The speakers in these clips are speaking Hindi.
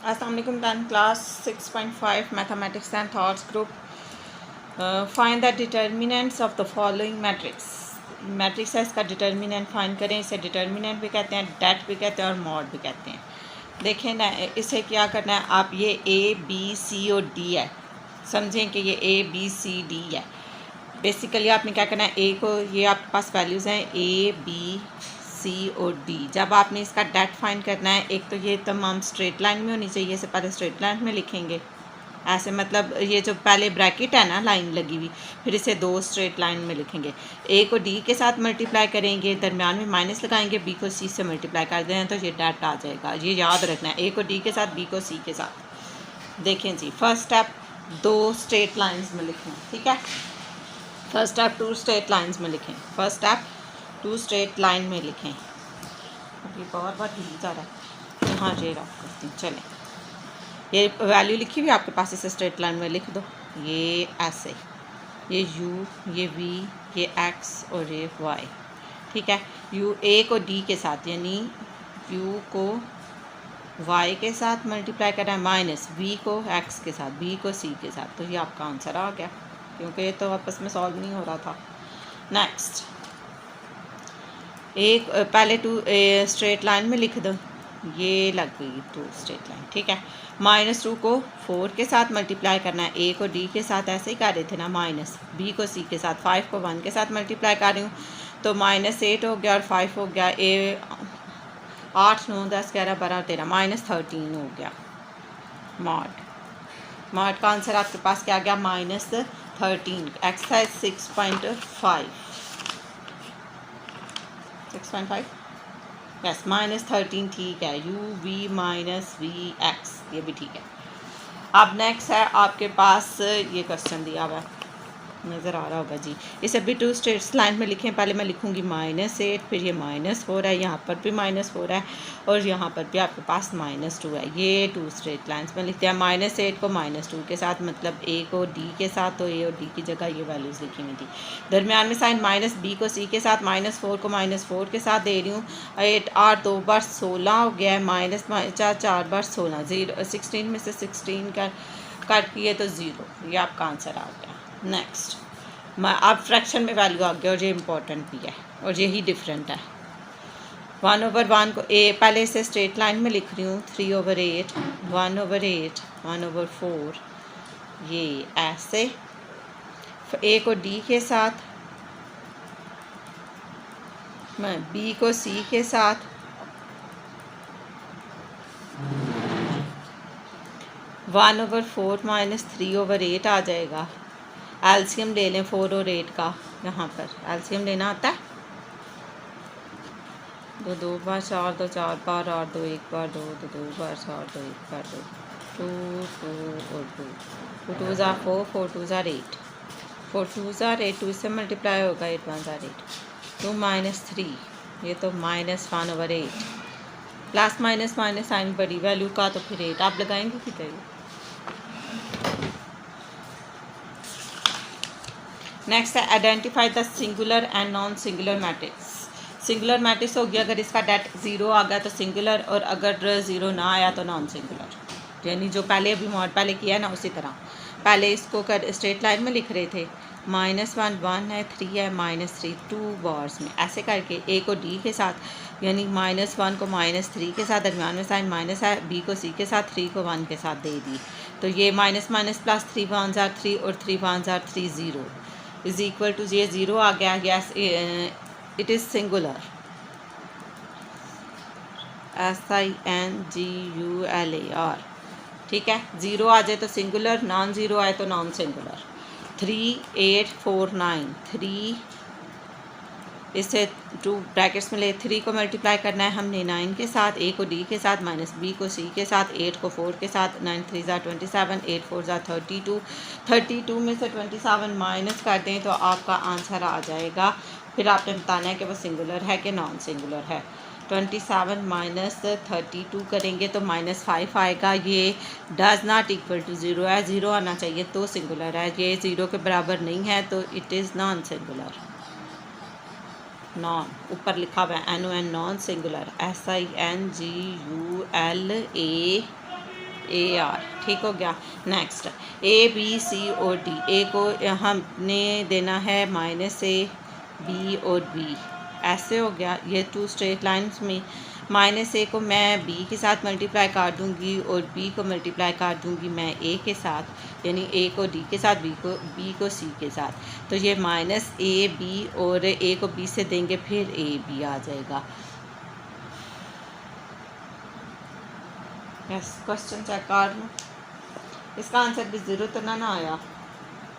अस्सलाम वालेकुम 10th class 6.5 mathematics and thoughts group find the determinants of the following matrix. Matrix है, इसका डिटर्मिनेंट फाइंड करें। इसे डिटर्मिनेंट भी कहते हैं, डेट भी कहते हैं और मॉड भी कहते हैं। देखें ना, इसे क्या करना है, आप ये ए बी सी और डी है, समझें कि ये ए बी सी डी है। बेसिकली आपने क्या करना है, ए को, ये आपके पास वैल्यूज़ हैं ए बी सी और डी। जब आपने इसका डेट फाइंड करना है, एक तो ये तमाम स्ट्रेट लाइन में होनी चाहिए, इससे पहले स्ट्रेट लाइन में लिखेंगे ऐसे, मतलब ये जो पहले ब्रैकेट है ना लाइन लगी हुई, फिर इसे दो स्ट्रेट लाइन में लिखेंगे। ए को डी के साथ मल्टीप्लाई करेंगे, दरमियान में माइनस लगाएंगे, बी को सी से मल्टीप्लाई कर दें तो ये डेट आ जाएगा। ये याद रखना है, ए को डी के साथ, बी को सी के साथ। देखें जी, फर्स्ट स्टेप दो स्ट्रेट लाइन्स में लिखें, ठीक है। First step two straight lines में लिखें, first step two straight line में लिखें। ये बहुत बार हिल जा रहा है, हाँ ये रख करती हूँ। चलें, ये वैल्यू लिखी हुई आपके पास, इसे स्ट्रेट लाइन में लिख दो। ये ऐसे, ये यू, ये वी, ये एक्स और ये वाई, ठीक है। यू ए को डी के साथ, यानी यू को वाई के साथ मल्टीप्लाई करना है, माइनस वी को एक्स के साथ, बी को सी के साथ। तो ये आपका आंसर आ गया, क्योंकि ये तो आपस में सॉल्व नहीं हो रहा था। नेक्स्ट, एक पहले टू स्ट्रेट लाइन में लिख दो, ये लग गई टू स्ट्रेट लाइन, ठीक है। -2 को 4 के साथ मल्टीप्लाई करना है, ए को डी के साथ ऐसे ही कर रहे थे ना, माइनस बी को सी के साथ, 5 को 1 के साथ मल्टीप्लाई कर रही हूँ तो -8 हो गया और 5 हो गया, ए 8 9 10 11 12 13 -13 हो गया। मॉड का आंसर आपके पास क्या आ गया, -13। एक्सरसाइज 6.5 यस, -13 ठीक है। U V minus V X, ये भी ठीक है। अब नेक्स्ट है आपके पास, ये क्वेश्चन दिया हुआ है, नज़र आ रहा होगा जी। इसे भी टू स्ट्रेट लाइन में लिखें। पहले मैं लिखूँगी -8, फिर ये -4 है, यहाँ पर भी -4 है और यहाँ पर भी आपके पास -2 है। ये टू स्ट्रेट लाइन्स में लिखते हैं। -8 को -2 के साथ, मतलब ए को डी के साथ, तो ए और डी की जगह ये वैल्यूज़ लिखी थी। दरमियान में साइन माइनस, बी को सी के साथ, -4 को -4 के साथ दे रही हूँ। 8 2 बार 16 हो गया है, माइनस 4 बार 16, 16 में से 16 कट किए तो 0। ये आपका आंसर आ गया। नेक्स्ट, अब फ्रैक्शन में वैल्यू आ गया और ये इम्पोर्टेंट भी है और यही डिफरेंट है। 1/1 को ए, पहले इसे स्ट्रेट लाइन में लिख रही हूँ, 3/8, 1/8, 1/4, ये ऐसे। ए को डी के साथ, बी को सी के साथ, 1/4 माइनस 3/8 आ जाएगा। एलसीएम ले लें 4 और 8 का, यहाँ पर एलसीएम लेना आता है। 2 2 बार 4, 2 4 बार 8, 2 1 बार 2, 2 बार 4, 2 1 बार 2, 2 2 और 2, 2 2 ज़ा 4, 4 2 ज़ा 8, 4 2 ज़ा 8, 2 इससे मल्टीप्लाई होगा, 8 1 ज़ा 8, 2 -3, ये तो -1/8। प्लस माइनस माइनस साइन बड़ी वैल्यू का, तो फिर 8 आप लगाएंगे किधर। नेक्स्ट है, identify the singular and non singular matrix. Singular matrix होगी अगर इसका डेट 0 आ गया तो सिंगुलर, और अगर 0 ना आया तो नॉन सिंगुलर। यानी जो पहले अभी मॉड पहले किया है ना, उसी तरह पहले इसको कर स्ट्रेट लाइन में लिख रहे थे। -1 1 है, 3 है, -3 2 बार्स में ऐसे करके, ए को डी के साथ, यानी -1 को -3 के साथ, दरमियान में साइन माइनस है, बी को सी के साथ, 3 को 1 के साथ दे दी। तो ये माइनस माइनस प्लस, 3 1 ज़ा 3 और 3 1 ज़ा 3, 0 इज इक्वल टू, ये 0 आ गया। Yes, it is singular, SINGULAR, ठीक है। 0 आ जाए तो सिंगुलर, नॉन 0 आए तो नॉन सिंगुलर। 3 8 4 9, 3 इसे 2 ब्रैकेट्स में ले, 3 को मल्टीप्लाई करना है हमने 9 के साथ, ए को डी के साथ, माइनस बी को सी के साथ, 8 को 4 के साथ, 9 3 ज़ा 27, 8 4 ज़ा 32, 32 में से 27 माइनस कर दें तो आपका आंसर आ जाएगा। फिर आपने बताना है कि वो सिंगुलर है कि नॉन सिंगुलर है। 27 माइनस 32 करेंगे तो -5 आएगा। ये डज नॉट इक्वल टू 0 है, 0 आना चाहिए तो सिंगुलर है। ये 0 के बराबर नहीं है तो it is non singular. Non ऊपर लिखा हुआ है NON, non singular, SINGULAR। AR, ठीक हो गया। नेक्स्ट ABC और D, A को हमने देना है -A, B और B, ऐसे हो गया। ये 2 स्ट्रेट लाइन्स में -A को मैं B के साथ मल्टीप्लाई कर दूँगी और B को मल्टीप्लाई कर दूँगी मैं A के साथ, यानी A को D के साथ, B को C के साथ। तो ये -AB और A को B से देंगे, फिर AB आ जाएगा। यस, क्वेश्चन चेक कर लूँ, इसका आंसर भी 0 तो ना आया,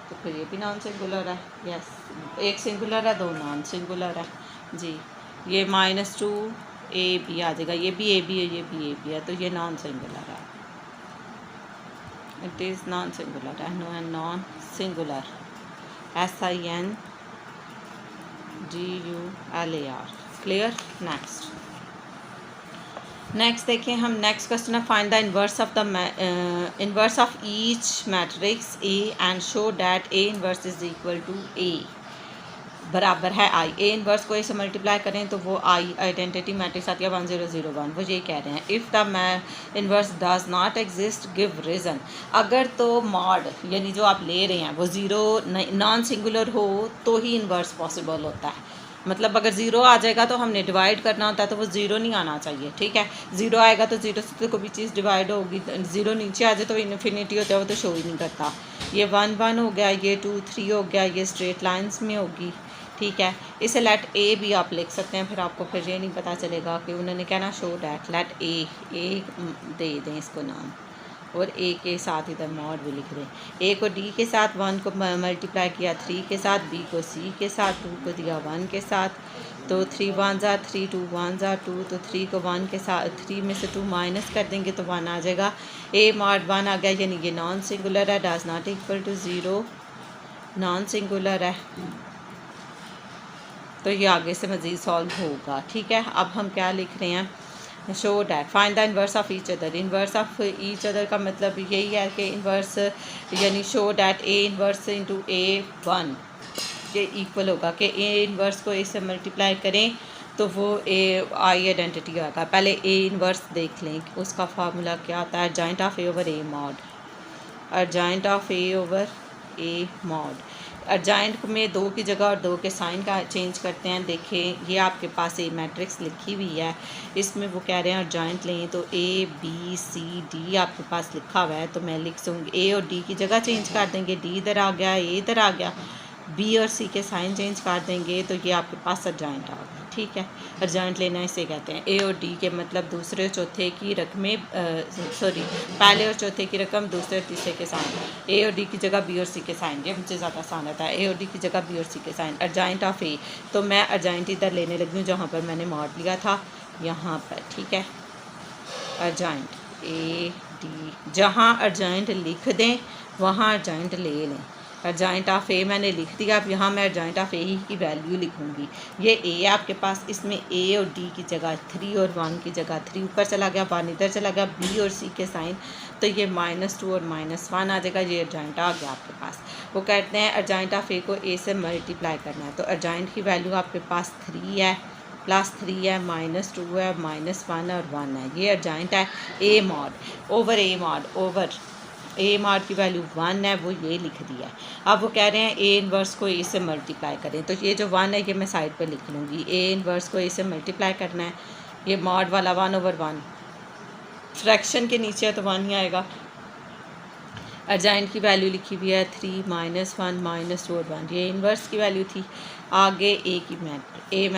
तो फिर ये भी नॉन सिंगुलर है। यस, एक सिंगुलर है, 2 नॉन सिंगुलर है जी। ये -2AB आ जाएगा, ये भी AB है, ये भी AB है, तो ये नॉन सिंगुलर है। इट इज़ नॉन सिंगुलर है, non singular, SINGULAR। Clear. Next देखें हम, नेक्स्ट क्वेश्चन है find the inverse of each matrix A and show that A inverse is equal to A बराबर है I। A इन्वर्स को A से मल्टीप्लाई करें तो वो I आइडेंटिटी मैट्रिक्स आती है 1001। वो ये कह रहे हैं if the inverse does not exist give reason. अगर तो मॉड यानी जो आप ले रहे हैं वो 0 नॉन सिंगुलर हो तो ही इन्वर्स पॉसिबल होता है। मतलब अगर 0 आ जाएगा तो हमने डिवाइड करना होता है, तो वो 0 नहीं आना चाहिए, ठीक है। 0 आएगा तो 0 से तो कोई भी चीज़ डिवाइड होगी, 0 नीचे आ जाए तो इन्फिनिटी होता है, वो तो शो ही नहीं करता। ये 1 1 हो गया, ये 2 3 हो गया, ये स्ट्रेट लाइंस में होगी, ठीक है। इसे लेट A भी आप लिख सकते हैं, फिर आपको फिर ये नहीं पता चलेगा कि उन्होंने कहना शो डैट लेट A दे दें इसको नाम, और A के साथ इधर मॉड भी लिख दें। A को D के साथ, 1 को मल्टीप्लाई किया 3 के साथ, B को C के साथ, 2 को दिया 1 के साथ, तो 3 1 ज़ा 3, 2 1 ज़ा 2, तो 3 को 1 के साथ, 3 में से 2 माइनस कर देंगे तो 1 आ जाएगा। A मॉड 1 आ गया, यानी ये नॉन सिंगुलर है, does not equal to 0, non singular है। तो ये आगे से मज़ीद सॉल्व होगा, ठीक है। अब हम क्या लिख रहे हैं, show that find the inverse of each other. Inverse of each other का मतलब यही है कि इन्वर्स यानी show that A inverse into A1 ये इक्वल होगा कि A इन्वर्स को A से मल्टीप्लाई करें तो वो I आइडेंटिटी आएगा। पहले A इन्वर्स देख लें, उसका फार्मूला क्या आता है, urgent of A over A mod, urgent of A over A mod. Urgent में 2 की जगह और 2 के साइन का चेंज करते हैं। देखें ये आपके पास A मैट्रिक्स लिखी हुई है, इसमें वो कह रहे हैं अर्जेंट लें, तो A B C D आपके पास लिखा हुआ है, तो मैं लिख दूँगी A और D की जगह चेंज कर देंगे, D इधर आ गया, A इधर आ गया, B और C के साइन चेंज कर देंगे, तो ये आपके पास अर्जेंट आ गया, ठीक है। अर्जेंट लेना इसे कहते हैं। A और D के मतलब दूसरे और चौथे की रकमें पहले और चौथे की रकम, दूसरे और तीसरे के साइन, A और D की जगह B और C के साइन, ये मुझे ज़्यादा आसान आता है। A और D की जगह B और C के साइन, अर्जेंट ऑफ A, तो मैं अर्जेंट इधर लेने लगी हूँ जहाँ पर मैंने मॉड लिया था, यहाँ पर, ठीक है। अर्जेंट A D, जहाँ अर्जेंट लिख दें वहाँ अर्जेंट ले लें। अर्जेंट ऑफ A मैंने लिख दिया, अब यहाँ मैं अर्जेंट ऑफ A ही की वैल्यू लिखूँगी। ये A है आपके पास, इसमें A और D की जगह 3 और 1 की जगह 3 ऊपर चला गया, 1 इधर चला गया, B और C के साइन, तो ये -2 और -1 आ जाएगा। ये अर्जेंट आ गया आपके पास। वो कहते हैं अर्जेंट ऑफ A को A से मल्टीप्लाई करना है, तो अर्जेंट की वैल्यू आपके पास 3 है, +3 है, -2 है, -1 और 1 है। ये अर्जेंट है A mod over A mod over A mod की वैल्यू 1 है, वो ये लिख दिया है। अब वो कह रहे हैं A इन्वर्स को A से मल्टीप्लाई करें, तो ये जो 1 है ये मैं साइड पे लिख लूँगी। A इन्वर्स को A से मल्टीप्लाई करना है, ये मॉड वाला 1/1 फ्रैक्शन के नीचे है तो 1 ही आएगा। अर्जेंट की वैल्यू लिखी हुई है 3 -1 -2 और 1, ये इन्वर्स की वैल्यू थी। आगे A की A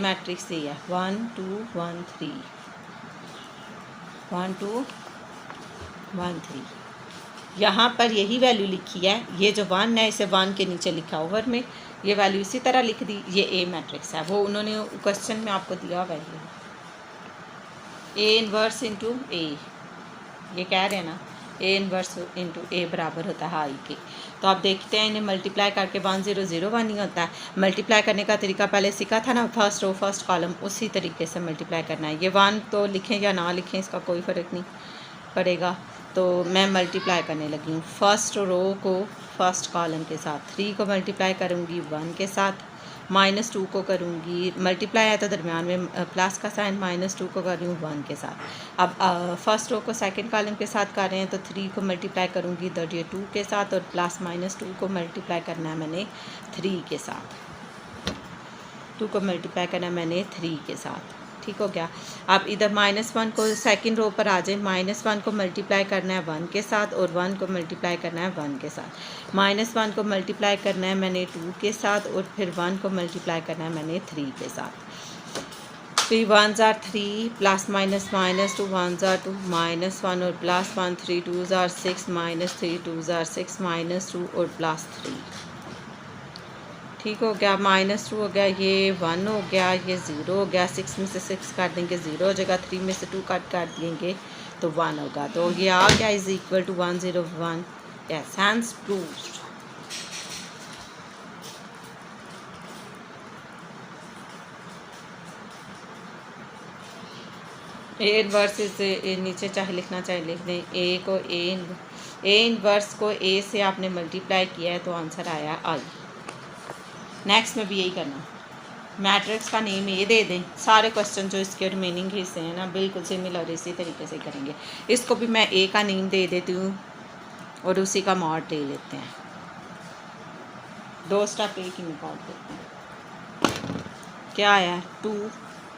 मैट्रिक्स ये है 1 2 1 3 1 2 1 3, यहाँ पर यही वैल्यू लिखी है। ये जो 1 है इसे 1 के नीचे लिखा ओवर में, ये वैल्यू इसी तरह लिख दी। ये A मैट्रिक्स है, वो उन्होंने क्वेश्चन में आपको दिया हुआ है, A इन्वर्स इंटू A, ये कह रहे हैं ना A इन्वर्स इंटू A बराबर होता है I के। तो आप देखते हैं इन्हें मल्टीप्लाई करके 1001 ही होता है। मल्टीप्लाई करने का तरीका पहले सीखा था ना, फर्स्ट रो फर्स्ट कॉलम, उसी तरीके से मल्टीप्लाई करना है। ये 1 तो लिखें या ना लिखें इसका कोई फ़र्क नहीं पड़ेगा। तो मैं मल्टीप्लाई करने लगी हूँ फर्स्ट रो को फर्स्ट कॉलम के साथ, 3 को मल्टीप्लाई करूँगी 1 के साथ, -2 को करूँगी, मल्टीप्लाई है तो दरमियान में प्लस का साइन, -2 को कर रही हूँ 1 के साथ। अब फर्स्ट रो को सेकंड कॉलम के साथ कर रहे हैं तो 3 को मल्टीप्लाई करूँगी दैट ये 2 के साथ, और प्लस -2 को मल्टीप्लाई करना है मैंने 3 के साथ। 2 को मल्टीप्लाई करना है मैंने 3 के साथ। ठीक हो गया। अब इधर -1 को सेकंड रो पर आ जाए, -1 को मल्टीप्लाई करना है 1 के साथ, और 1 को मल्टीप्लाई करना है 1 के साथ। -1 को मल्टीप्लाई करना है मैंने 2 के साथ, और फिर 1 को मल्टीप्लाई करना है मैंने 3 के साथ। 3 1s are 3 plus -2 1s are 2 -1 और +1 3 2s are 6 -3 2s are 6 -2 और +3। ठीक हो गया। -2 हो गया, ये 1 हो गया, ये 0 हो गया। 6 में से 6 काट देंगे 0 हो जाएगा, 3 में से 2 काट देंगे तो 1 होगा। तो ये आ गया is equal to 101। Yes, hence proved. A inverse is नीचे चाहे लिखना चाहे लिख दें। ए को ए इनवर्स को ए से आपने मल्टीप्लाई किया है तो आंसर आया आई। नेक्स्ट में भी यही करना, मैट्रिक्स का नेम ए दे दें। सारे क्वेश्चन जो इसके रिमेनिंग हिस्से हैं ना बिल्कुल सिमिलर इसी तरीके से करेंगे। इसको भी मैं ए का नेम दे देती हूँ और उसी का मॉड ले लेते हैं। 2 स्टेप एक ही निकाल देते हैं। क्या आया 2,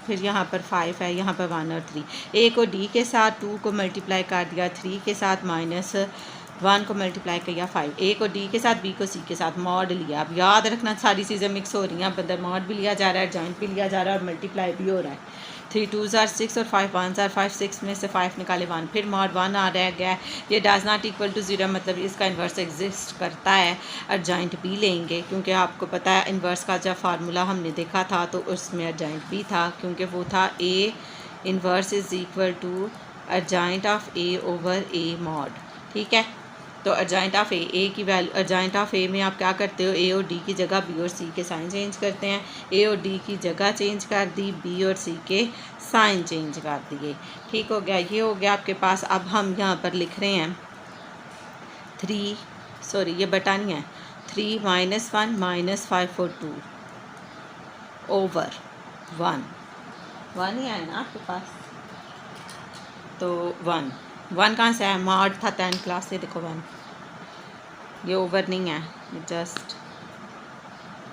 फिर यहाँ पर 5 है, यहाँ पर 1 और 3। ए को डी के साथ 2 को मल्टीप्लाई कर दिया 3 के साथ, -1 को मल्टीप्लाई किया 5। ए को डी के साथ, बी को सी के साथ, मॉड लिया। अब याद रखना सारी चीज़ें मिक्स हो रही हैं, अब अंदर मॉड भी लिया जा रहा है, जॉइंट भी लिया जा रहा है और मल्टीप्लाई भी हो रहा है। 3 2s are 6 और 5 1s are 5। 6 में से 5 निकाले 1, फिर मॉड 1 आ रह गया। ये डज नॉट इक्वल टू 0 मतलब इसका इन्वर्स एग्जिस्ट करता है, अर्जेंट भी लेंगे क्योंकि आपको पता है इन्वर्स का जब फार्मूला हमने देखा था तो उसमें अर्जेंट भी था, क्योंकि वो था A inverse is equal to adjoint of A over A mod. ठीक है, तो अर्जेंट ऑफ ए की वैल्यू, अर्जेंट ऑफ ए में आप क्या करते हो, ए और डी की जगह बी और सी के साइन चेंज करते हैं। ए और डी की जगह चेंज कर दी, बी और सी के साइन चेंज कर दिए। ठीक हो गया, ये हो गया आपके पास। अब हम यहाँ पर लिख रहे हैं 3, सॉरी ये बटा नहीं है, 3 -1 -5 और 2 ओवर 1 ही है ना आपके पास, तो 1 कहाँ से है, मॉड था 10 क्लास से, देखो 1, ये ओवर नहीं है, जस्ट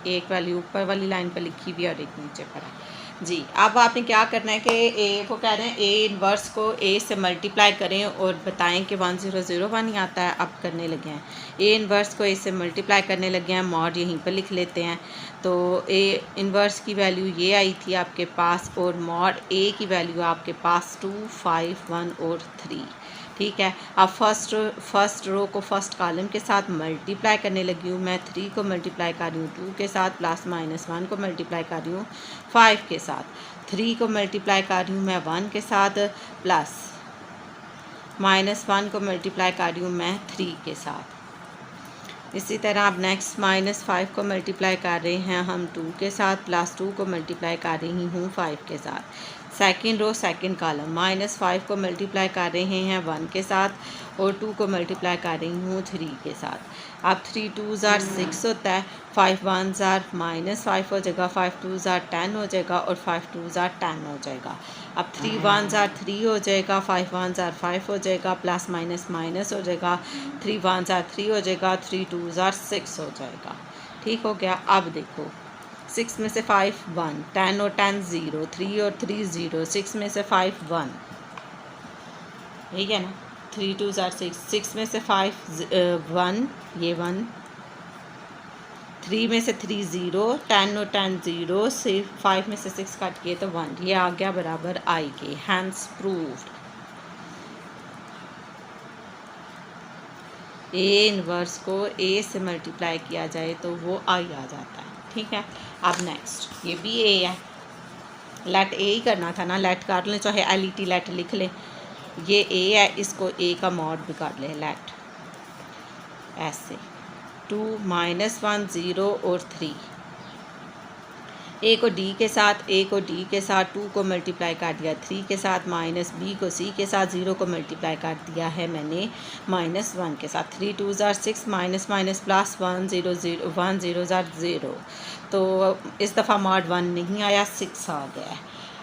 एक वैल्यू ऊपर वाली लाइन पर लिखी हुई और एक नीचे पर है जी। अब आपने क्या करना है कि ए को कह रहे हैं ए इन्वर्स को ए से मल्टीप्लाई करें और बताएं कि 1001 ही आता है। अब करने लगे हैं ए इन्वर्स को ए से मल्टीप्लाई करने लगे हैं, मॉड यहीं पर लिख लेते हैं। तो ए इन्वर्स की वैल्यू ये आई थी आपके पास, और मॉड ए की वैल्यू आपके पास 2 5 1 और 3। ठीक है, अब फर्स्ट रो को फर्स्ट कॉलम के साथ मल्टीप्लाई करने लगी हूँ मैं। 3 को मल्टीप्लाई कर रही हूँ 2 के साथ, प्लस -1 को मल्टीप्लाई कर रही हूँ 5 के साथ। 3 को मल्टीप्लाई कर रही हूँ मैं 1 के साथ, प्लस -1 को मल्टीप्लाई कर रही हूँ मैं 3 के साथ। इसी तरह अब नेक्स्ट -5 को मल्टीप्लाई कर रहे हैं हम 2 के साथ, +2 को मल्टीप्लाई कर रही हूँ 5 के साथ। सेकंड रो सेकंड कॉलम, -5 को मल्टीप्लाई कर रहे हैं 1 के साथ, और 2 को मल्टीप्लाई कर रही हूँ 3 के साथ। अब 3 2s are 6 होता है, 5 1s are -5 हो जाएगा, 5 2s are 10 हो जाएगा, और 5 2s are 10 हो जाएगा। अब 3 1s are 3 हो जाएगा, 5 1s are 5 हो जाएगा, प्लस माइनस हो जाएगा, 3 1s are 3 हो जाएगा, 3 2s are 6 हो जाएगा। ठीक हो गया। अब देखो 6 में से 5 1, 10 और 10 0, 3 और 3 0, 6 में से 5 1, ठीक है ना, 3 2s are 6, 6 में से 5 1, ये 1, 3 में से 3 0, 10 और 10 0, से 5 में से 6 काट किए तो 1, ये आ गया बराबर आई के। Hence proved. ए इन्वर्स को ए से मल्टीप्लाई किया जाए तो वो आई आ जाता है। ठीक है, अब नेक्स्ट ये भी ए है, लेट ए ही करना था ना, लेट काट लें, चाहे LET लेट लिख लें। ये ए है, इसको ए का मॉड भी काट लें, लेट ऐसे 2 -1 0 और 3। ए को डी के साथ, ए को डी के साथ 2 को मल्टीप्लाई कर दिया 3 के साथ, माइनस बी को सी के साथ 0 को मल्टीप्लाई कर दिया है मैंने -1 के साथ। 3 2 ज़ार 6, माइनस माइनस प्लस 1 0 0 1 0 ज़ार 0। तो इस दफ़ा मॉड 1 नहीं आया, 6 आ गया है।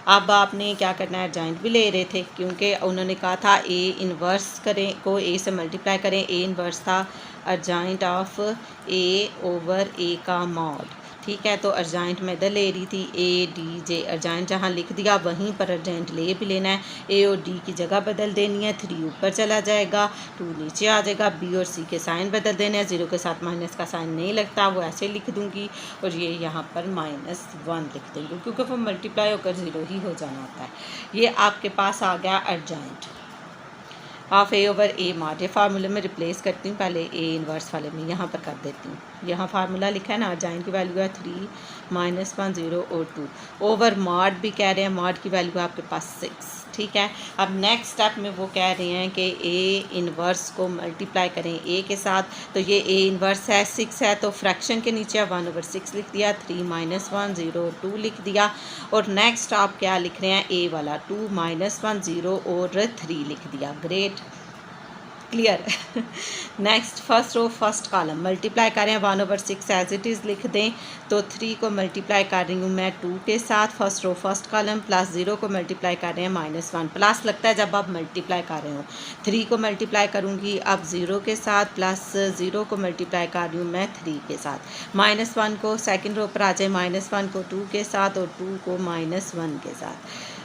अब आपने क्या करना है, अर्जेंट भी ले रहे थे क्योंकि उन्होंने कहा था ए इन्वर्स करें को ए से मल्टीप्लाई करें। ए इन्वर्स था अर्जेंट ऑफ ए ओवर ए का मॉड, ठीक है। तो अर्जेंट मैं इधर ले रही थी ए डी जे, अर्जेंट जहाँ लिख दिया वहीं पर अर्जेंट ले भी लेना है। ए और डी की जगह बदल देनी है, 3 ऊपर चला जाएगा, 2 नीचे आ जाएगा। बी और सी के साइन बदल देने हैं, 0 के साथ माइनस का साइन नहीं लगता, वो ऐसे लिख दूँगी और ये यहाँ पर -1 लिख देंगे क्योंकि वो मल्टीप्लाई होकर 0 ही हो जाना होता है। ये आपके पास आ गया urgent of A over A mod. ये फार्मूले में रिप्लेस करती हूँ, पहले ए इन्वर्स वाले में यहाँ पर कर देती हूँ। यहाँ फार्मूला लिखा है ना, अर्जेंट की वैल्यू है 3 -1 0 और 2 ओवर मॉड भी कह रहे हैं, मॉड की वैल्यू है आपके पास 6, ठीक है। अब नेक्स्ट स्टेप में वो कह रहे हैं कि ए इन्वर्स को मल्टीप्लाई करें ए के साथ, तो ये ए इन्वर्स है 6 है तो फ्रैक्शन के नीचे 1/6 लिख दिया, 3 -1 0 और 2 लिख दिया। और नेक्स्ट आप क्या लिख रहे हैं, ए वाला 2 -1 0 और 3 लिख दिया। Great, clear. Next first row first column multiply करें 1/6 एज इट इज़ लिख दें। तो 3 को मल्टीप्लाई कर रही हूँ मैं 2 के साथ, first row first column, plus 0 को मल्टीप्लाई कर रहे हैं -1। प्लस लगता है जब आप मल्टीप्लाई कर रहे हो। 3 को मल्टीप्लाई करूँगी अब 0 के साथ, प्लस 0 को मल्टीप्लाई कर रही हूँ मैं 3 के साथ। -1 को सेकेंड रो पर आ जाए, -1 को 2 के साथ और 2 को -1 के साथ।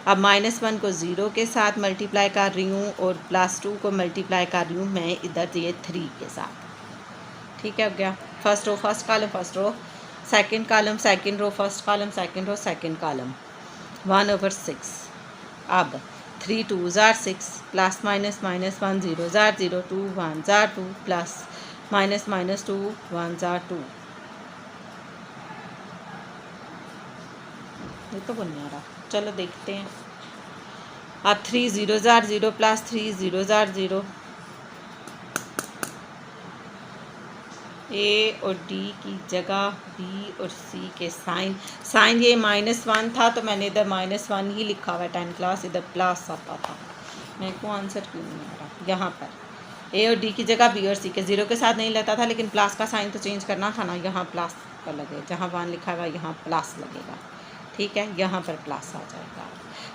अब -1 को 0 के साथ मल्टीप्लाई कर रही हूँ और +2 को मल्टीप्लाई कर रही हूँ मैं इधर ये 3 के साथ, ठीक है। हो गया first row first column, first row second column, second row first column, second row second column, 1/6। अब 3 2 ज़ार 6, प्लस माइनस -1 0 ज़ार 0, 2 1 ज़ार 2, प्लस -2 1 ज़ार 2। ये तो बन नहीं आ रहा, चलो देखते हैं। अब 3 0 ज़ार 0 प्लस 3 0 ज़ार 0। ए और डी की जगह बी और सी के साइन ये -1 था तो मैंने इधर -1 ही लिखा हुआ है 10 क्लास, इधर प्लस आता था। मेरे को आंसर क्यों नहीं आ रहा यहाँ पर। ए और डी की जगह बी और सी के 0 के साथ नहीं लेता था, लेकिन प्लस का साइन तो चेंज करना था ना, यहाँ प्लस का लगे, जहाँ 1 लिखा हुआ यहाँ प्लस लगेगा, ठीक है। यहाँ पर प्लस आ जाएगा।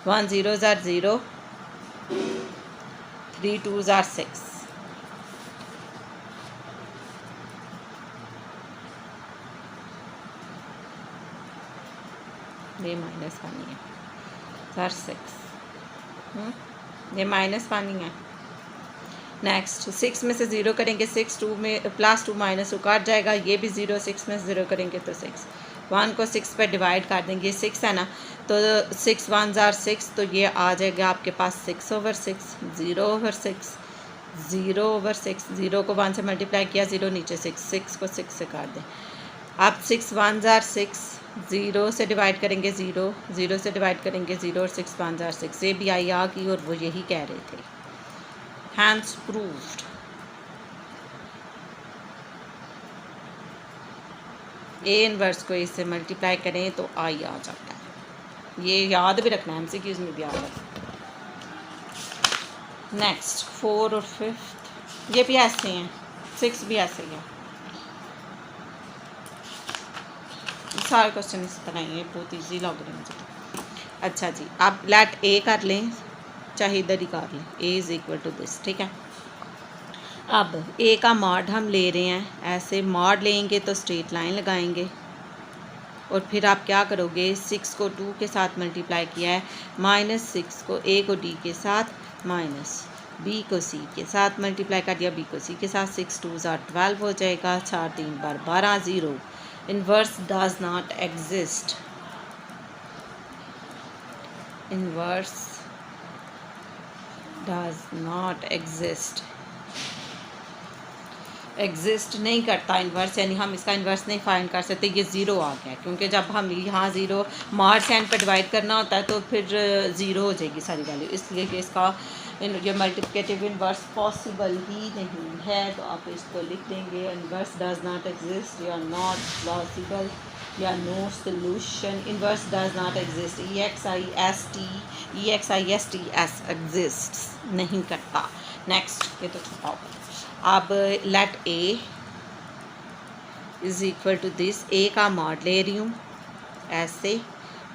1 0 ज़ार 0, 3 2 ज़ार 6, ये -1 ही है, ज़ार 6, ये -1 ही है। नेक्स्ट 6 में से 0 करेंगे 6, 2 में +2 -2 काट जाएगा, ये भी 0, 6 में से 0 करेंगे तो 6, 1 को 6 पर डिवाइड कर देंगे, 6 है ना, तो 6 1 ज़ार 6, तो ये आ जाएगा आपके पास 6/6, 0/6, 0/6। 0 को 1 से मल्टीप्लाई किया, 0 नीचे 6 को 6 से काट दें। अब 6 1 ज़ार 6, 0 से डिवाइड करेंगे 0, 0 से डिवाइड करेंगे 0 और 6 1 ज़ार 6। ये भी आई आ गई और वो यही कह रहे थे, हैंस प्रूव्ड। ए इनवर्स को इससे मल्टीप्लाई करें तो आई आ जाता है, ये याद भी रखना है, एमसीक्यूज़ में भी याद रखना। नेक्स्ट 4 और 5 ये भी ऐसे हैं, 6 भी ऐसे ही है, सारे क्वेश्चन इस तरह ही है, बहुत ईजी लग रहे हैं मुझे। अच्छा जी, आप लेट ए कर लें, चाहे इधर ही कर लें, A is equal to this, ठीक है। अब ए का मॉड हम ले रहे हैं, ऐसे मॉड लेंगे तो स्ट्रेट लाइन लगाएंगे और फिर आप क्या करोगे, 6 को 2 के साथ मल्टीप्लाई किया है, -6 को ए को डी के साथ, माइनस बी को सी के साथ मल्टीप्लाई कर दिया, बी को सी के साथ, 6 2 ज़ार 12 हो जाएगा, 4 3 बार 12, 0। Inverse does not exist, inverse does not exist नहीं करता इन्वर्स, यानी हम इसका इन्वर्स नहीं फाइंड कर सकते। ये 0 आ गया क्योंकि जब हम यहाँ 0 मार्च एंड पर डिवाइड करना होता है तो फिर 0 हो जाएगी सारी वैल्यू, इसलिए कि इसका ये मल्टीप्लिकेटिव इन्वर्स पॉसिबल ही नहीं है। तो आप इसको लिख देंगे, इन्वर्स डज नॉट एग्जिस्ट या नॉट पॉसिबल, या no solution, inverse does not exist, EXISTS exist नहीं करता। नेक्स्ट, ये तो छोटा होगा। अब let A is equal to this, A का मॉड ले रही हूँ, ऐसे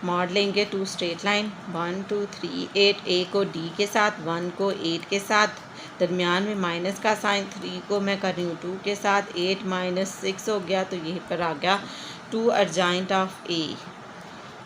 मॉड लेंगे 2 स्ट्रेट लाइन 1 2 3 8, A को D के साथ, 1 को 8 के साथ, दरमियान में माइनस का साइन, 3 को मैं कर रही हूँ 2 के साथ, 8 माइनस 6 हो गया, तो यहीं पर आ गया 2 अर्जाइंट ऑफ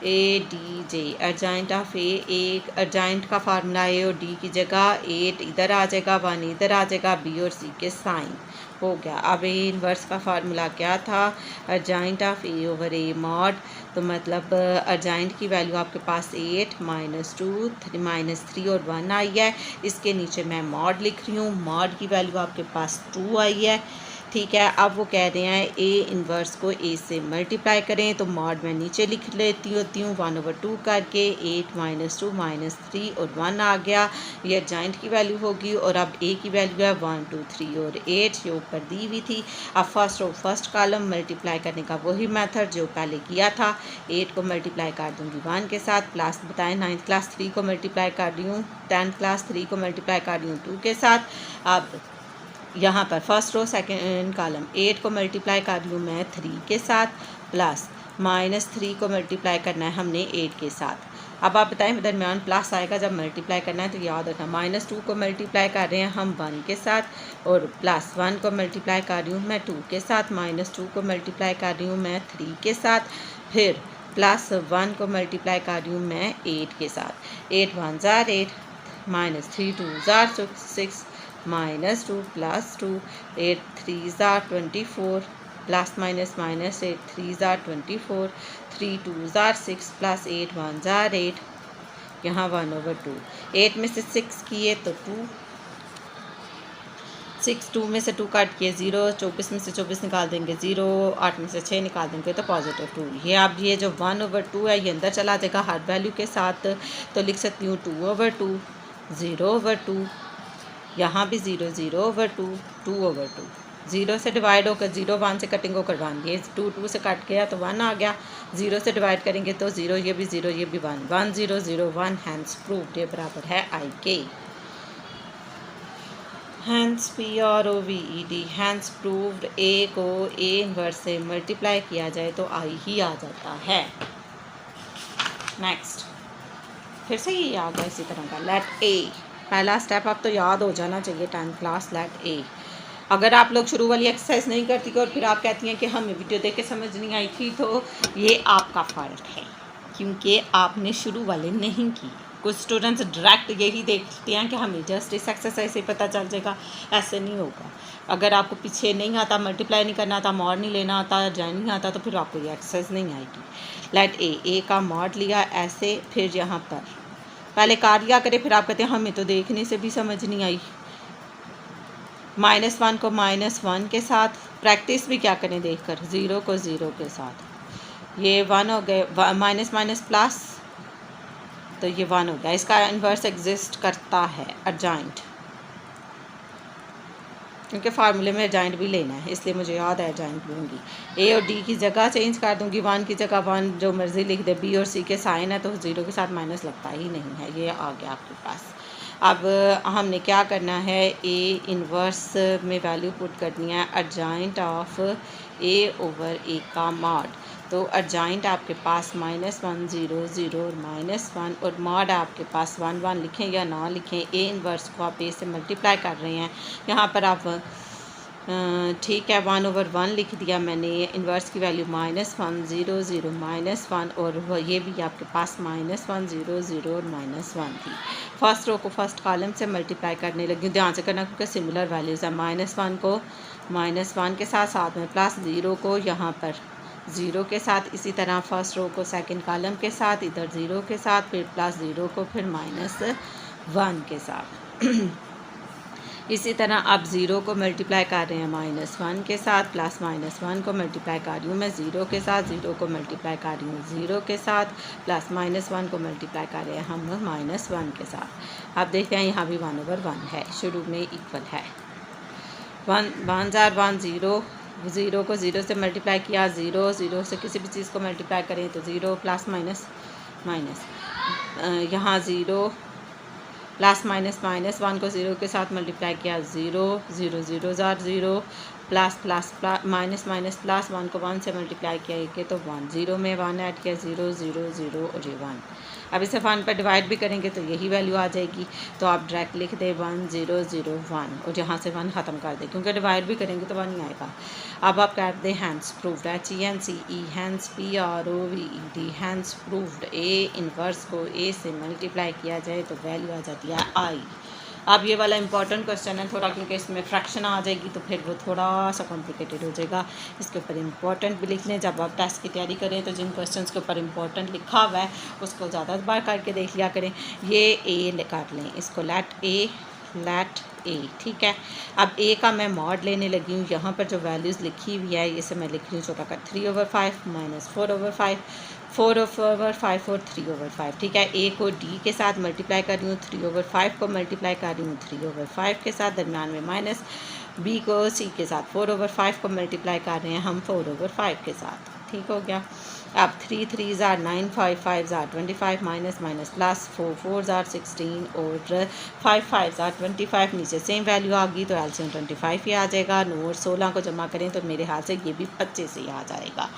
ADJ, अर्जाइंट ऑफ एक अर्जाइंट का फार्मूला A और D की जगह 8 इधर आ जाएगा, 1 इधर आ जाएगा, B और C के साइन हो गया। अब A इन्वर्स का फार्मूला क्या था, adjoint of A over A mod, तो मतलब अर्जाइंट की वैल्यू आपके पास 8 -2 -3 और 1 आई है। इसके नीचे मैं मॉड लिख रही हूँ, मॉड की वैल्यू आपके पास 2 आई है, ठीक है। अब वो कह रहे हैं A इन्वर्स को A से मल्टीप्लाई करें, तो मॉड मैं नीचे लिख लेती होती हूँ 1/2 करके, 8 -2 -3 और 1 आ गया, ये अर्जाइंट की वैल्यू होगी। और अब A की वैल्यू है 1 2 3 और 8, ये ऊपर दी हुई थी। अब first row first column multiply करने का वही मेथड जो पहले किया था, 8 को मल्टीप्लाई कर दूँगी 1 के साथ, प्लस बताएं 9th क्लास 3 को मल्टीप्लाई कर रही हूँ, 10th क्लास 3 को मल्टीप्लाई कर रही हूँ 2 के साथ। अब यहाँ पर फर्स्ट रो सेकेंड कॉलम 8 को मल्टीप्लाई कर रही हूँ मैं 3 के साथ, प्लस -3 को मल्टीप्लाई करना है हमने 8 के साथ। अब आप बताएं दरमियान प्लस आएगा जब मल्टीप्लाई करना है, तो याद रखना -2 को मल्टीप्लाई कर रहे हैं हम 1 के साथ, और +1 को मल्टीप्लाई कर रही हूँ मैं 2 के साथ, -2 को मल्टीप्लाई कर रही हूँ मैं 3 के साथ, फिर +1 को मल्टीप्लाई कर रही हूँ मैं 8 के साथ। 8 1 jar 8, -3 2 jar 6, -2 +2, 8 3 jar 24, plus minus minus 8 3 jar 24, 3 2 jar 6, plus 8 1 jar 8, यहाँ 1/2। 8 में से 6 किए तो 2, 6 2 में से 2 काट किए 0, 24 में से 24 निकाल देंगे 0, 8 में से 6 निकाल देंगे तो +2। ये अब ये जो 1/2 है ये अंदर चला जाएगा हर वैल्यू के साथ, तो लिख सकती हूँ 2/2, 0/2, यहाँ भी 0 0/2, 2/2। 0 से डिवाइड होकर 0 1 से कटिंग होकर 1, ये 2 2 से कट गया तो 1 आ गया, 0 से डिवाइड करेंगे तो 0, ये भी 0, ये भी 1, 1 0 0 1, हैंस प्रूव्ड, ये बराबर है IK। Hence PROVED, hence proved. A को A इन्वर्स से मल्टीप्लाई किया जाए तो I ही आ जाता है। नेक्स्ट, फिर से ये आ गया इसी तरह का लेट A, पहला स्टेप आप तो याद हो जाना चाहिए 10th क्लास, लेट A। अगर आप लोग शुरू वाली एक्सरसाइज नहीं करती और फिर आप कहती हैं कि हमें वीडियो देख के समझ नहीं आई थी, तो ये आपका फ़र्क है क्योंकि आपने शुरू वाले नहीं की। कुछ स्टूडेंट्स डायरेक्ट यही देखते हैं कि हमें जस्ट इस एक्सरसाइज से पता चल जाएगा, ऐसे नहीं होगा। अगर आपको पीछे नहीं आता, मल्टीप्लाई नहीं करना आता, मॉड नहीं लेना आता, जॉइन नहीं आता, तो फिर आपको ये एक्सरसाइज नहीं आएगी। लेट A का मॉड लिया ऐसे, फिर यहाँ पर पहले कर लिया करें, फिर आप कहते हैं हमें तो देखने से भी समझ नहीं आई। -1 को -1 के साथ, प्रैक्टिस भी क्या करें देखकर, 0 को 0 के साथ, ये 1 हो गए, माइनस माइनस प्लस, तो ये 1 हो गया। इसका इन्वर्स एग्जिस्ट करता है अर्जाइंट, क्योंकि फार्मूले में अर्जाइंट भी लेना है, इसलिए मुझे याद है अर्जाइंट लूँगी। A और D की जगह चेंज कर दूँगी, 1 की जगह 1 जो मर्ज़ी लिख दे, B और C के साइन है तो 0 के साथ माइनस लगता ही नहीं है, ये आ गया आपके पास। अब हमने क्या करना है, A इन्वर्स में वैल्यू पुट करनी है अर्जाइंट ऑफ A ओवर A का मॉड, तो अर्जाइंट आपके पास -1 0 0 और -1, और मॉड आपके पास 1 1 लिखें या ना लिखें, A इन्वर्स को आप A से मल्टीप्लाई कर रहे हैं, यहाँ पर आप ठीक है 1/1 लिख दिया मैंने, इन्वर्स की वैल्यू -1 0 0 -1, और ये भी आपके पास -1 0 0 और -1 थी। फर्स्ट रो को फर्स्ट कॉलम से मल्टीप्लाई करने लगी, ध्यान से करना क्योंकि सिमिलर वैल्यूज़ है। -1 को -1 के साथ, साथ में +0 को यहाँ पर 0 के साथ, इसी तरह फर्स्ट रो को सेकंड कॉलम के साथ, इधर 0 के साथ, फिर +0 को फिर -1 के साथ। इसी तरह आप 0 को मल्टीप्लाई कर रहे हैं -1 के साथ, प्लस -1 को मल्टीप्लाई कर रही हूँ मैं 0 के साथ, 0 को मल्टीप्लाई कर रही हूँ 0 के साथ, प्लस -1 को मल्टीप्लाई कर रहे हैं हम -1 के साथ। आप देखते हैं यहाँ भी 1/1 है, शुरू में इक्वल है। 1 1 जार 1 0, ज़ीरो को ज़ीरो से मल्टीप्लाई किया, ज़ीरो ज़ीरो से किसी भी चीज़ को मल्टीप्लाई करें तो ज़ीरो प्लस माइनस माइनस, यहाँ zero plus minus minus, one को ज़ीरो के साथ मल्टीप्लाई किया, ज़ीरो ज़ीरो ज़ीरो ज़ार zero, plus plus plus minus minus plus, one को वन से मल्टीप्लाई किया एक के तो वन, ज़ीरो में वन ऐड किया, ज़ीरो ज़ीरो ज़ीरो और ये वन। अब इसे वन पर डिवाइड भी करेंगे तो यही वैल्यू आ जाएगी, तो आप डायरेक्ट लिख दें 1001 और यहाँ से वन ख़त्म कर दें, क्योंकि डिवाइड भी करेंगे तो वन ही आएगा। अब आप कर दें hence proved, HENCE hence PROVED hence proved, A inverse को ए से मल्टीप्लाई किया जाए तो वैल्यू आ जाती है आई। अब ये वाला इंपॉर्टेंट क्वेश्चन है थोड़ा, क्योंकि इसमें फ्रैक्शन आ जाएगी तो फिर वो थोड़ा सा कॉम्प्लिकेटेड हो जाएगा। इसके ऊपर इंपॉर्टेंट भी लिख लें, जब आप टेस्ट की तैयारी करें तो जिन क्वेश्चंस के ऊपर इंपॉर्टेंट लिखा हुआ है उसको ज़्यादा बार करके देख लिया करें। ये ए काट लें, इसको लेट ए, ठीक है। अब ए का मैं मॉड लेने लगी हूँ, यहाँ पर जो वैल्यूज़ लिखी हुई है ये से मैं लिख रही हूँ छोटा का 3/5 माइनस 4/5, 4/5 और 3/5, ठीक है। ए को डी के साथ मल्टीप्लाई कर रही हूँ, 3/5 को मल्टीप्लाई कर रही हूँ 3/5 के साथ, दरम्यान में माइनस, बी को सी के साथ 4/5 को मल्टीप्लाई कर रहे हैं हम 4/5 के साथ, ठीक हो गया। अब 3 3 ज़ार 9, 5 5 ज़ार 25, माइनस माइनस प्लस, 4 4 ज़ार 16 और 5 5 ज़ार 25, नीचे सेम वैल्यू आ गई तो एलसीएम 25 ही आ जाएगा। 9 और 16 को जमा करें तो मेरे हाथ से ये भी 25 ही आ जाएगा।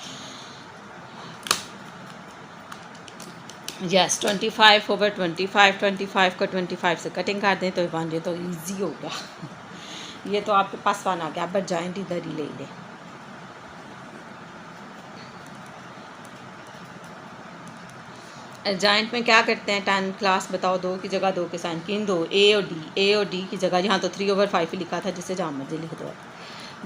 यस 25/25, 25 को 25 से कटिंग कर दें तो वन, ये तो ईजी हो गया। ये तो आपके पास वन आ गया। अब जॉइंट इधर ही ले लें। जॉइंट में क्या करते हैं 10 क्लास बताओ, दो की जगह दो के साइन, किन दो, ए और डी की जगह, यहाँ तो 3/5 ही लिखा था जिससे जहाँ मर्जी लिख दो।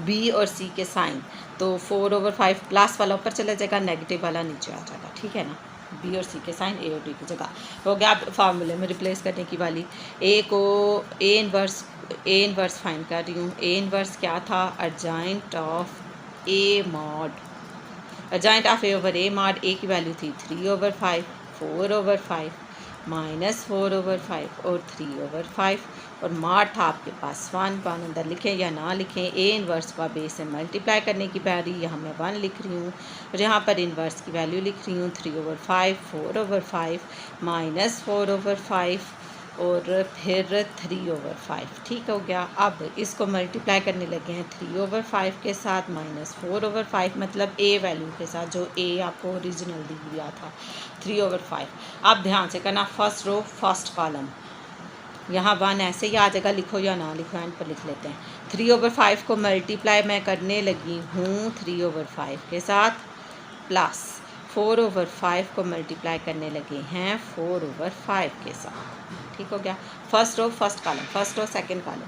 बी और सी के साइन, तो 4/5 प्लस वाला ऊपर चला जाएगा, नेगेटिव वाला नीचे आ जाएगा, ठीक है ना। बी और सी के साइन ए और डी की जगह हो गया। अब फार्मूले में रिप्लेस करने की वाली, ए को ए इनवर्स फाइंड कर रही हूँ। ए इनवर्स क्या था, adjoint of A mod, adjoint of A over A mod, A की वैल्यू थी 3/5, 4/5 माइनस 4/5 और 3/5 और मार था आपके पास 1 अंदर लिखें या ना लिखें, ए इनवर्स का बेस से मल्टीप्लाई करने की बारी, यहाँ मैं 1 लिख रही हूँ और यहाँ पर इनवर्स की वैल्यू लिख रही हूँ 3/5, 4/5 माइनस 4/5 और फिर 3/5, ठीक हो गया। अब इसको मल्टीप्लाई करने लगे हैं 3/5 के साथ माइनस 4/5, मतलब ए वैल्यू के साथ जो ए आपको ओरिजिनल दिया था 3/5। अब ध्यान से करना, फर्स्ट रो फर्स्ट कॉलम, यहाँ 1 ऐसे ही आ जाएगा, लिखो या ना लिखो एंड पर लिख लेते हैं। 3/5 को मल्टीप्लाई मैं करने लगी हूँ 3/5 के साथ, प्लस 4/5 को मल्टीप्लाई करने लगे हैं 4/5 के साथ, ठीक हो गया। First row first column, first row second column,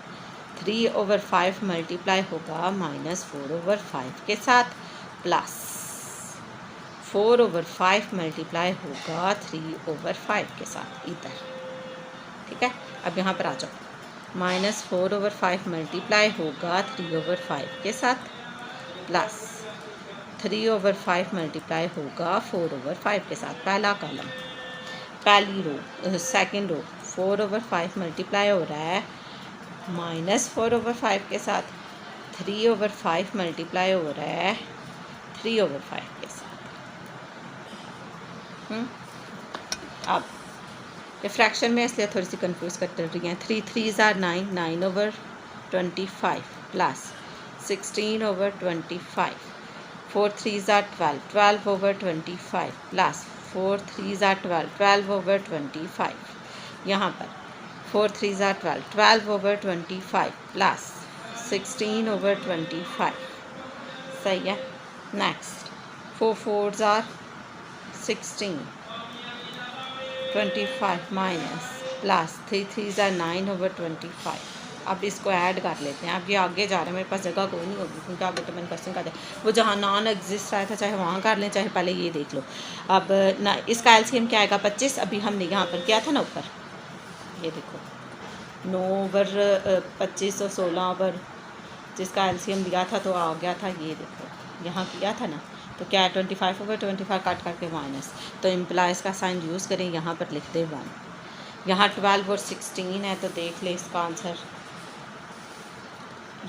3/5 multiply होगा माइनस 4/5 के साथ, प्लस 4/5 मल्टीप्लाई होगा 3/5 के साथ इधर, ठीक है। अब यहाँ पर आ जाओ, माइनस 4/5 मल्टीप्लाई होगा 3/5 के साथ, प्लस 3/5 मल्टीप्लाई होगा 4/5 के साथ। पहला कॉलम, पहली रो, सेकंड रो, 4/5 मल्टीप्लाई हो रहा है माइनस 4/5 के साथ, 3/5 मल्टीप्लाई हो रहा है 3/5 के साथ। अब ये फ्रैक्शन में इसलिए थोड़ी सी कंफ्यूज कर रही हैं। 3 3 ज़ार 9, 9/25 प्लस 16/25, 4 3 ज़ार 12, 12/25 प्लस 4 3 ज़ार 12, 12/25, यहाँ पर 4 3 ज़ार 12, 12/25 प्लस 16/25, सही है। नेक्स्ट 4 4 ज़ार 16, 25 माइनस प्लस 3 3 ज़ार 9/25। अब इसको ऐड कर लेते हैं। अब ये आगे जा रहे हैं, मेरे पास जगह कोई नहीं होगी क्योंकि आगे तो मैंने क्वेश्चन कर दिया, वो जहाँ नॉन एग्जिस्ट आया था चाहे वहाँ कर लें चाहे पहले ये देख लो। अब ना इसका एलसीएम क्या आएगा 25, अभी हमने यहाँ पर किया था ना ऊपर, ये देखो 9/25 और 16 जिसका एलसीएम दिया था तो आ गया था, ये देखो यहाँ किया था ना, तो क्या है 25/25 काट करके माइनस, तो इम्प्लाइज का साइन यूज़ करें, यहाँ पर लिख दे 1। यहाँ 12 और 16 है तो देख ले इसका आंसर,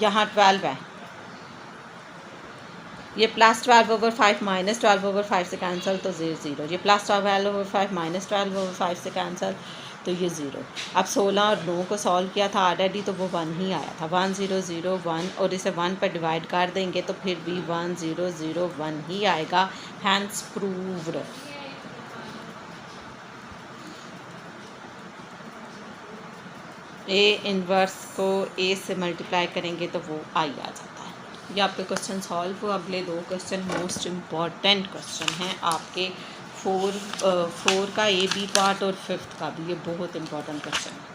यहाँ 12 है ये प्लस 12/5 माइनस 12/5 से कैंसिल तो 0, ये प्लस 12/5 माइनस 12/5 से कैंसिल तो ये 0। अब 16 और 9 को सॉल्व किया था ऑलरेडी, तो वो 1 ही आया था, 1 0 0 1, और इसे 1 पर डिवाइड कर देंगे तो फिर भी 1 0 0 1 ही आएगा। Hence proved. ए इनवर्स को ए से मल्टीप्लाई करेंगे तो वो आई आ जाता है। ये आपके क्वेश्चन सॉल्व हुआ। अगले 2 क्वेश्चन मोस्ट इम्पॉर्टेंट क्वेश्चन हैं आपके 4 का ए बी पार्ट और 5th का भी, ये बहुत इम्पॉर्टेंट क्वेश्चन है।